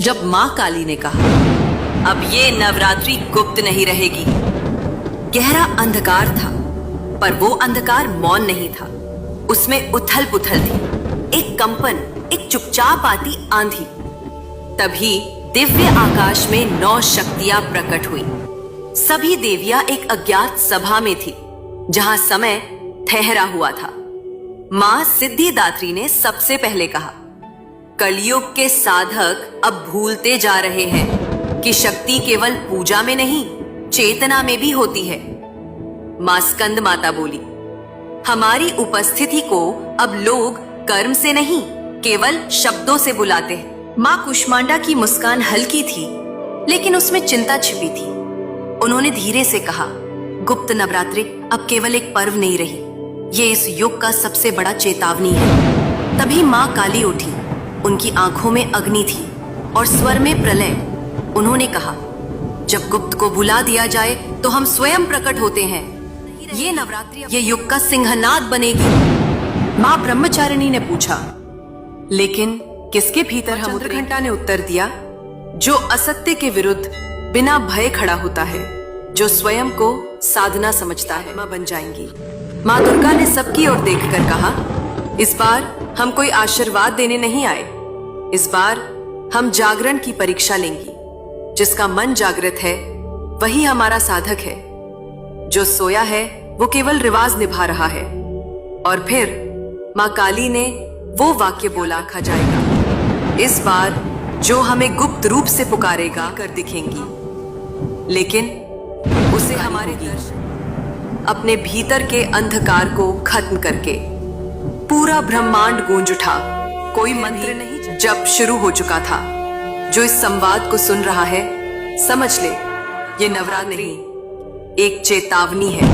जब मां काली ने कहा, अब ये नवरात्रि गुप्त नहीं रहेगी। गहरा अंधकार था, पर वो अंधकार मौन नहीं था। उसमें उथल पुथल थी, एक कंपन, एक चुपचाप आती आंधी। तभी दिव्य आकाश में 9 शक्तियां प्रकट हुई। सभी देवियां एक अज्ञात सभा में थी, जहां समय ठहरा हुआ था। मां सिद्धिदात्री ने सबसे पहले कहा, कलयुग के साधक अब भूलते जा रहे हैं कि शक्ति केवल पूजा में नहीं, चेतना में भी होती है। मां स्कंद माता बोली, हमारी उपस्थिति को अब लोग कर्म से नहीं, केवल शब्दों से बुलाते हैं। मां कुष्मांडा की मुस्कान हल्की थी, लेकिन उसमें चिंता छिपी थी। उन्होंने धीरे से कहा, गुप्त नवरात्रि अब केवल एक पर्व नहीं रही, ये इस युग का सबसे बड़ा चेतावनी है। तभी मां काली उठी, उनकी आंखों में अग्नि थी और स्वर में प्रलय। उन्होंने कहा, जब गुप्त को बुला दिया जाए तो हम स्वयं प्रकट होते हैं। ये नवरात्रि ये युग का सिंहनाद बनेगी। मां ब्रह्मचारिणी ने पूछा, लेकिन किसके भीतर हम उतरे? चंद्रघंटा ने उत्तर दिया, जो असत्य के विरुद्ध बिना भय खड़ा होता है, जो स्वयं को साधना समझता है, मां बन जाएंगी। मां दुर्गा ने सबकी ओर देखकर कहा, इस बार हम कोई आशीर्वाद देने नहीं आए, इस बार हम जागरण की परीक्षा लेंगी। जिसका मन जागृत है वही हमारा साधक है, जो सोया है वो केवल रिवाज निभा रहा है। और फिर मां काली ने वो वाक्य बोला, खा जाएगा। इस बार जो हमें गुप्त रूप से पुकारेगा कर दिखेंगी, लेकिन उसे हमारे दर्शन अपने भीतर के अंधकार को खत्म करके। पूरा ब्रह्मांड गूंज उठा। कोई मंत्र नहीं जब शुरू हो चुका था। जो इस संवाद को सुन रहा है, समझ ले, ये नवरात्रि एक चेतावनी है।